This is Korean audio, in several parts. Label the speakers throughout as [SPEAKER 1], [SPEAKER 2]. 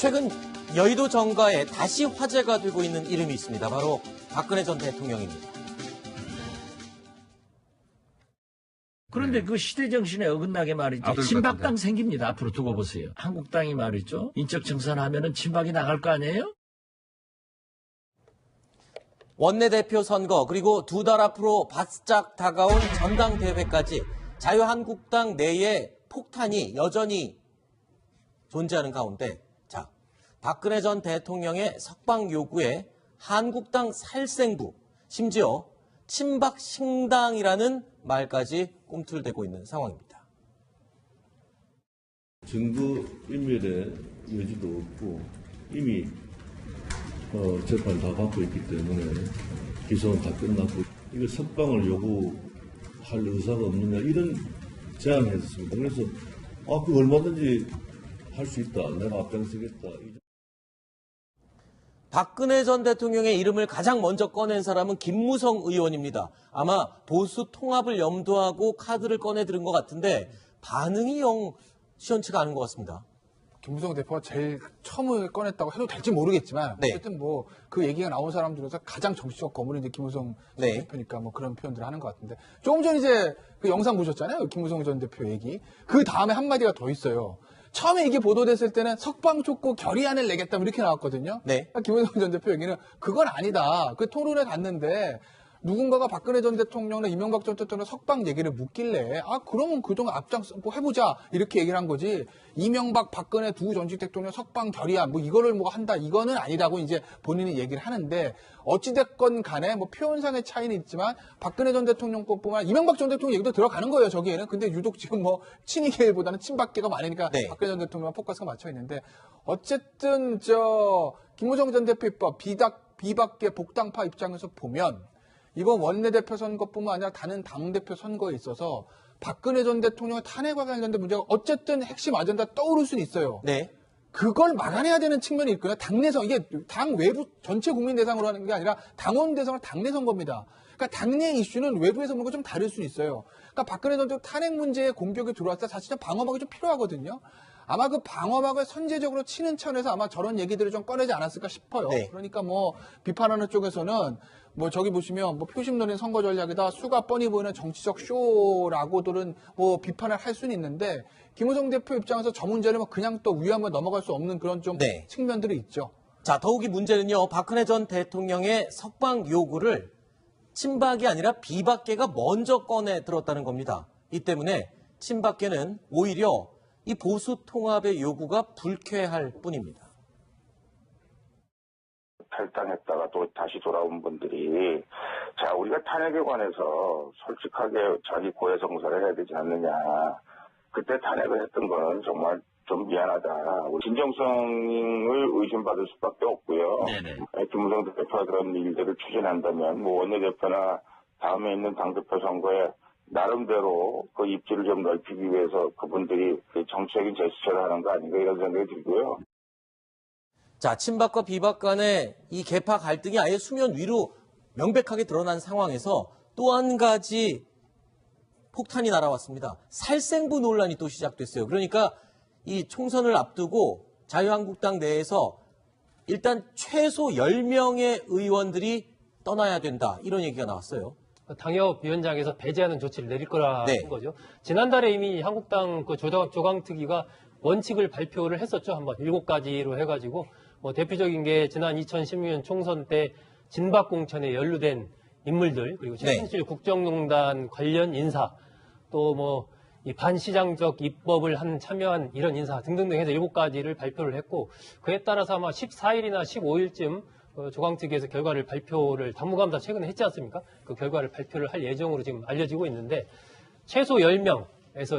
[SPEAKER 1] 최근 여의도 정가에 다시 화제가 되고 있는 이름이 있습니다. 바로 박근혜 전 대통령입니다.
[SPEAKER 2] 그런데 그 시대 정신에 어긋나게 말이죠. 친박당 생깁니다. 앞으로 두고 보세요. 한국당이 말이죠. 인적 청산하면은 친박이 나갈 거 아니에요?
[SPEAKER 1] 원내대표 선거 그리고 두 달 앞으로 바짝 다가온 전당대회까지 자유한국당 내에 폭탄이 여전히 존재하는 가운데 자, 박근혜 전 대통령의 석방 요구에 한국당 살생부, 심지어 친박신당이라는 말까지 꿈틀대고 있는 상황입니다.
[SPEAKER 3] 증거 인멸의 여지도 없고 이미 재판 다 받고 있기 때문에 기소는 다 끝났고 이거 석방을 요구할 의사가 없느냐 이런 제안을 했습니다. 그래서 그 얼마든지 할 수 있다. 내가 앞장서겠다.
[SPEAKER 1] 박근혜 전 대통령의 이름을 가장 먼저 꺼낸 사람은 김무성 의원입니다. 아마 보수 통합을 염두하고 카드를 꺼내 들은 것 같은데 반응이 영 시원치가 않은 것 같습니다.
[SPEAKER 4] 김무성 대표가 제일 처음을 꺼냈다고 해도 될지 모르겠지만
[SPEAKER 1] 네.
[SPEAKER 4] 어쨌든 뭐 그 얘기가 나온 사람 중에서 가장 정치적 거물이 이제 김무성
[SPEAKER 1] 네.
[SPEAKER 4] 전 대표니까 뭐 그런 표현들을 하는 것 같은데 조금 전 이제 그 영상 보셨잖아요. 김무성 전 대표 얘기. 그 다음에 한마디가 더 있어요. 처음에 이게 보도됐을 때는 석방 촉구 결의안을 내겠다 이렇게 나왔거든요.
[SPEAKER 1] 네.
[SPEAKER 4] 김무성 전 대표 얘기는 그건 아니다. 그 토론에 갔는데 누군가가 박근혜 전 대통령이나 이명박 전 대통령 석방 얘기를 묻길래 그러면 그동안 앞장서 뭐 해보자 이렇게 얘기를 한 거지. 이명박 박근혜 두 전직 대통령 석방 결의안 뭐 이거를 뭐 한다 이거는 아니라고 이제 본인이 얘기를 하는데 어찌됐건 간에 뭐 표현상의 차이는 있지만 박근혜 전 대통령 것뿐만 이명박 전 대통령 얘기도 들어가는 거예요 저기에는. 근데 유독 지금 뭐 친이계보다는 친박계가 많으니까
[SPEAKER 1] 네.
[SPEAKER 4] 박근혜 전 대통령만 포커스가 맞춰 있는데 어쨌든 김무성 전 대표 입법 비박계 복당파 입장에서 보면 이번 원내대표 선거뿐만 아니라 다른 당대표 선거에 있어서 박근혜 전 대통령의 탄핵과 관련된 문제가 어쨌든 핵심 아젠다 떠오를 수는 있어요.
[SPEAKER 1] 네.
[SPEAKER 4] 그걸 막아내야 되는 측면이 있거든요. 당내선, 이게 당 외부 전체 국민 대상으로 하는 게 아니라 당원 대상으로 당내 선거입니다. 그러니까 당내 이슈는 외부에서 보는 건 좀 다를 수 있어요. 그러니까 박근혜 전 대통령 탄핵 문제에 공격이 들어왔을 때 사실은 방어막이 좀 필요하거든요. 아마 그 방어막을 선제적으로 치는 차원에서 아마 저런 얘기들을 좀 꺼내지 않았을까 싶어요.
[SPEAKER 1] 네.
[SPEAKER 4] 그러니까 뭐 비판하는 쪽에서는 뭐 저기 보시면 뭐 표심노린 선거 전략이다 수가 뻔히 보이는 정치적 쇼라고들은 뭐 비판을 할 수는 있는데 김무성 대표 입장에서 저 문제를 뭐 그냥 또 위험을 넘어갈 수 없는 그런 좀
[SPEAKER 1] 네.
[SPEAKER 4] 측면들이 있죠.
[SPEAKER 1] 자, 더욱이 문제는요. 박근혜 전 대통령의 석방 요구를 친박이 아니라 비박계가 먼저 꺼내 들었다는 겁니다. 이 때문에 친박계는 오히려 이 보수 통합의 요구가 불쾌할 뿐입니다.
[SPEAKER 5] 탈당했다가 또 다시 돌아온 분들이 자 우리가 탄핵에 관해서 솔직하게 자기 고해성사를 해야 되지 않느냐. 그때 탄핵을 했던 거는 정말 좀 미안하다. 진정성을 의심받을 수밖에 없고요.
[SPEAKER 2] 네네.
[SPEAKER 5] 김무성 대표가 그런 일들을 추진한다면 뭐 원내대표나 다음에 있는 당대표 선거에 나름대로 그 입지를 좀 넓히기 위해서 그분들이 그 정치적인 제스처를 하는 거 아닌가 이런 생각이 들고요.
[SPEAKER 1] 자, 친박과 비박 간의 이 계파 갈등이 아예 수면 위로 명백하게 드러난 상황에서 또 한 가지 폭탄이 날아왔습니다. 살생부 논란이 또 시작됐어요. 그러니까 이 총선을 앞두고 자유한국당 내에서 일단 최소 10명의 의원들이 떠나야 된다. 이런 얘기가 나왔어요.
[SPEAKER 6] 당협위원장에서 배제하는 조치를 내릴 거라는
[SPEAKER 1] 네.
[SPEAKER 6] 거죠. 지난달에 이미 한국당 그 조강특위가 원칙을 발표를 했었죠. 한번 7가지로 해가지고 뭐 대표적인 게 지난 2016년 총선 때 진박공천에 연루된 인물들 그리고 최순실 국정농단 관련 인사 또 뭐 이 반시장적 입법을 참여한 이런 인사 등등등 해서 7가지를 발표를 했고 그에 따라서 아마 14일이나 15일쯤 조강특위에서 결과를 발표를 당무감사 최근에 했지 않습니까? 그 결과를 발표를 할 예정으로 지금 알려지고 있는데 최소 10명에서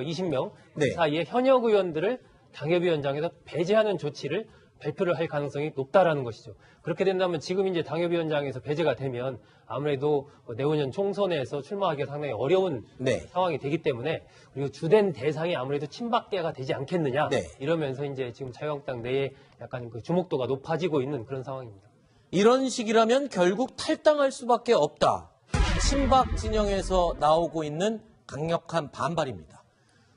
[SPEAKER 6] 20명
[SPEAKER 1] 네.
[SPEAKER 6] 그 사이에 현역 의원들을 당협위원장에서 배제하는 조치를 발표를 할 가능성이 높다라는 것이죠. 그렇게 된다면 지금 이제 당협위원장에서 배제가 되면 아무래도 내후년 총선에서 출마하기가 상당히 어려운
[SPEAKER 1] 네.
[SPEAKER 6] 상황이 되기 때문에 그리고 주된 대상이 아무래도 친박계가 되지 않겠느냐
[SPEAKER 1] 네.
[SPEAKER 6] 이러면서 이제 지금 자유한국당 내에 약간 그 주목도가 높아지고 있는 그런 상황입니다.
[SPEAKER 1] 이런 식이라면 결국 탈당할 수밖에 없다. 친박 진영에서 나오고 있는 강력한 반발입니다.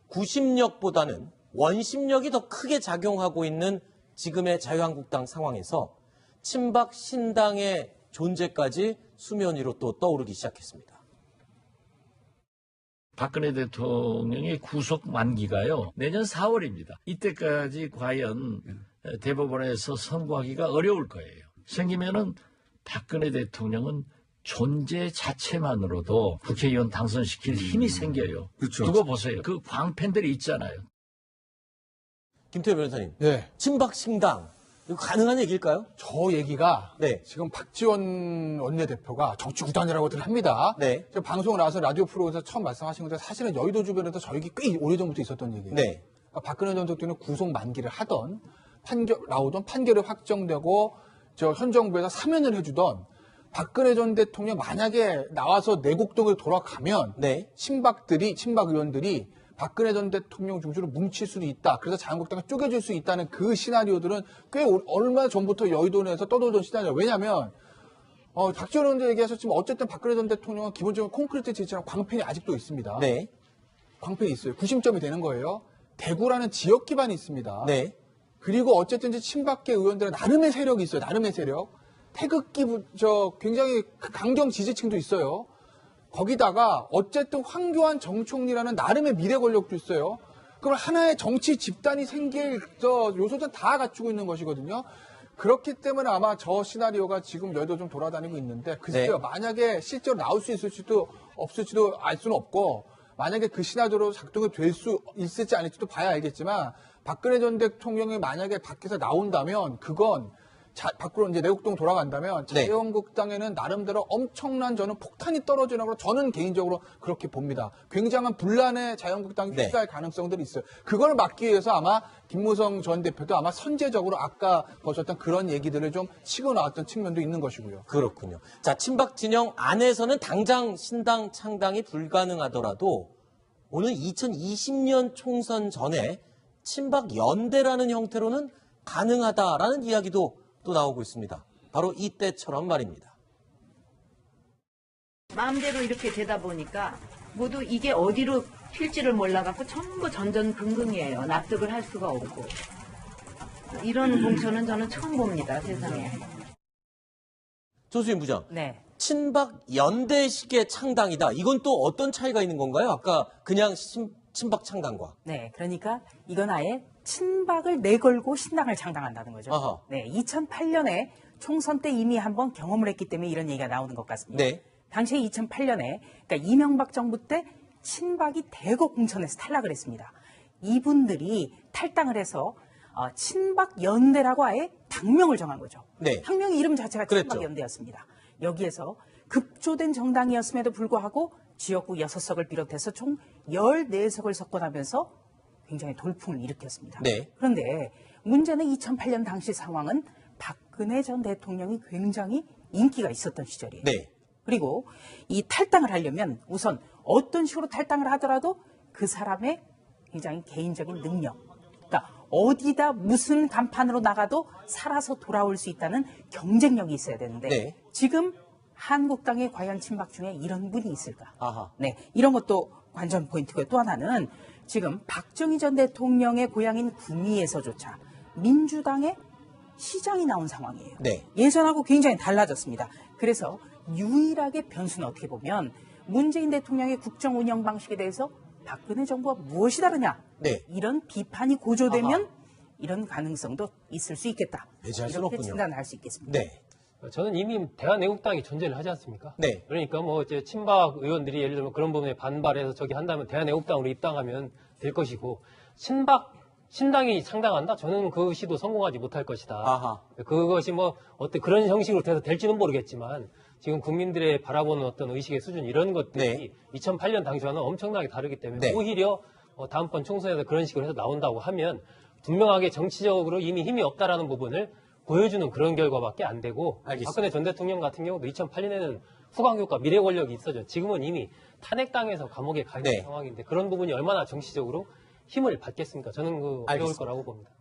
[SPEAKER 1] 구심력보다는 원심력이 더 크게 작용하고 있는 지금의 자유한국당 상황에서 친박 신당의 존재까지 수면 위로 또 떠오르기 시작했습니다.
[SPEAKER 2] 박근혜 대통령의 구속 만기가요, 내년 4월입니다. 이때까지 과연 대법원에서 선고하기가 어려울 거예요. 생기면은 박근혜 대통령은 존재 자체만으로도 국회의원 당선시킬 힘이 생겨요.
[SPEAKER 7] 그렇죠.
[SPEAKER 2] 두고 보세요. 그 광팬들이 있잖아요.
[SPEAKER 1] 김태호 변호사님,
[SPEAKER 4] 네.
[SPEAKER 1] 친박 신당 이거 가능한 얘기일까요?
[SPEAKER 4] 저 얘기가
[SPEAKER 1] 네.
[SPEAKER 4] 지금 박지원 원내대표가 정치구단이라고들 합니다.
[SPEAKER 1] 네.
[SPEAKER 4] 제가 방송을 나와서 라디오 프로에서 처음 말씀하신 건데 사실은 여의도 주변에서 저 얘기 꽤 오래전부터 있었던 얘기예요.
[SPEAKER 1] 네.
[SPEAKER 4] 그러니까 박근혜 전 대통령이 구속 만기를 하던 나오던 판결이 확정되고 현 정부에서 사면을 해주던 박근혜 전 대통령 만약에 나와서 내곡동을 돌아가면
[SPEAKER 1] 네.
[SPEAKER 4] 친박 의원들이 박근혜 전 대통령 중심으로 뭉칠 수도 있다. 그래서 자유한국당이 쪼개질 수 있다는 그 시나리오들은 꽤 얼마 전부터 여의도 내에서 떠돌던 시나리오. 왜냐하면 박지원 의원도 얘기하셨지만 어쨌든 박근혜 전 대통령은 기본적으로 콘크리트 지지랑 광팬이 아직도 있습니다.
[SPEAKER 1] 네.
[SPEAKER 4] 광팬이 있어요. 구심점이 되는 거예요. 대구라는 지역 기반이 있습니다.
[SPEAKER 1] 네.
[SPEAKER 4] 그리고 어쨌든 친박계 의원들은 나름의 세력이 있어요. 나름의 세력. 태극기 굉장히 강경 지지층도 있어요. 거기다가 어쨌든 황교안 정 총리라는 나름의 미래 권력도 있어요. 그럼 하나의 정치 집단이 생길 요소는 다 갖추고 있는 것이거든요. 그렇기 때문에 아마 저 시나리오가 지금 여의도 좀 돌아다니고 있는데 글쎄요.
[SPEAKER 1] 네.
[SPEAKER 4] 만약에 실제로 나올 수 있을지도 없을지도 알 수는 없고 만약에 그 시나리오로 작동이 될 수 있을지 아닐지도 봐야 알겠지만 박근혜 전 대통령이 만약에 밖에서 나온다면 그건 밖으로 이제 내곡동 돌아간다면
[SPEAKER 1] 네.
[SPEAKER 4] 자유한국당에는 나름대로 엄청난 저는 폭탄이 떨어지는 걸 저는 개인적으로 그렇게 봅니다. 굉장한 분란의 자유한국당이
[SPEAKER 1] 네.
[SPEAKER 4] 휩싸일 가능성들이 있어요. 그걸 막기 위해서 아마 김무성 전 대표도 아마 선제적으로 아까 보셨던 그런 얘기들을 좀 치고 나왔던 측면도 있는 것이고요.
[SPEAKER 1] 그렇군요. 자, 친박 진영 안에서는 당장 신당 창당이 불가능하더라도 오늘 2020년 총선 전에 친박 연대라는 형태로는 가능하다라는 이야기도 또 나오고 있습니다. 바로 이때처럼 말입니다.
[SPEAKER 8] 마음대로 이렇게 되다 보니까 모두 이게 어디로 튈지를 몰라갖고 전부 전전긍긍이에요. 납득을 할 수가 없고. 이런 공천은 저는 처음 봅니다. 세상에.
[SPEAKER 1] 조수인 부장,
[SPEAKER 9] 네.
[SPEAKER 1] 친박 연대식의 창당이다. 이건 또 어떤 차이가 있는 건가요? 아까 그냥 친박 창당과.
[SPEAKER 9] 네. 그러니까 이건 아예 친박을 내걸고 신당을 창당한다는 거죠.
[SPEAKER 1] 아하.
[SPEAKER 9] 네. 2008년에 총선 때 이미 한번 경험을 했기 때문에 이런 얘기가 나오는 것 같습니다.
[SPEAKER 1] 네.
[SPEAKER 9] 당시에 2008년에 그러니까 이명박 정부 때 친박이 대거 공천에서 탈락을 했습니다. 이분들이 탈당을 해서 친박 연대라고 아예 당명을 정한 거죠.
[SPEAKER 1] 네.
[SPEAKER 9] 당명 이름 자체가
[SPEAKER 1] 그랬죠.
[SPEAKER 9] 친박 연대였습니다. 여기에서 급조된 정당이었음에도 불구하고 지역구 6석을 비롯해서 총 14석을 석권하면서 굉장히 돌풍을 일으켰습니다.
[SPEAKER 1] 네.
[SPEAKER 9] 그런데 문제는 2008년 당시 상황은 박근혜 전 대통령이 굉장히 인기가 있었던 시절이에요.
[SPEAKER 1] 네.
[SPEAKER 9] 그리고 이 탈당을 하려면 우선 어떤 식으로 탈당을 하더라도 그 사람의 굉장히 개인적인 능력, 그러니까 어디다 무슨 간판으로 나가도 살아서 돌아올 수 있다는 경쟁력이 있어야 되는데
[SPEAKER 1] 네.
[SPEAKER 9] 지금 한국당의 과연 친박 중에 이런 분이 있을까?
[SPEAKER 1] 아하.
[SPEAKER 9] 네, 이런 것도 관전 포인트고요. 또 하나는 지금 박정희 전 대통령의 고향인 구미에서조차 민주당의 시장이 나온 상황이에요.
[SPEAKER 1] 네.
[SPEAKER 9] 예전하고 굉장히 달라졌습니다. 그래서 유일하게 변수는 어떻게 보면 문재인 대통령의 국정 운영 방식에 대해서 박근혜 정부와 무엇이 다르냐.
[SPEAKER 1] 네.
[SPEAKER 9] 이런 비판이 고조되면
[SPEAKER 1] 아하.
[SPEAKER 9] 이런 가능성도 있을 수 있겠다.
[SPEAKER 1] 배제할 수는
[SPEAKER 9] 이렇게
[SPEAKER 1] 없군요.
[SPEAKER 9] 진단할 수 있겠습니다.
[SPEAKER 1] 네.
[SPEAKER 6] 저는 이미 대한애국당이 존재를 하지 않습니까?
[SPEAKER 1] 네.
[SPEAKER 6] 그러니까 뭐 이제 친박 의원들이 예를 들면 그런 부분에 반발해서 저기 한다면 대한애국당으로 입당하면 될 것이고 신당이 창당한다? 저는 그 시도 성공하지 못할 것이다.
[SPEAKER 1] 아하.
[SPEAKER 6] 그것이 뭐 어떤 그런 형식으로 돼서 될지는 모르겠지만 지금 국민들의 바라보는 어떤 의식의 수준 이런 것들이
[SPEAKER 1] 네.
[SPEAKER 6] 2008년 당시와는 엄청나게 다르기 때문에
[SPEAKER 1] 네.
[SPEAKER 6] 오히려 다음번 총선에서 그런 식으로 해서 나온다고 하면 분명하게 정치적으로 이미 힘이 없다라는 부분을 보여주는 그런 결과밖에 안 되고
[SPEAKER 1] 알겠습니다.
[SPEAKER 6] 박근혜 전 대통령 같은 경우도 2008년에는 후광효과 미래 권력이 있어죠. 지금은 이미 탄핵당해서 감옥에 가 있는
[SPEAKER 1] 네.
[SPEAKER 6] 상황인데 그런 부분이 얼마나 정치적으로 힘을 받겠습니까? 저는 어려울
[SPEAKER 1] 알겠습니다.
[SPEAKER 6] 거라고 봅니다.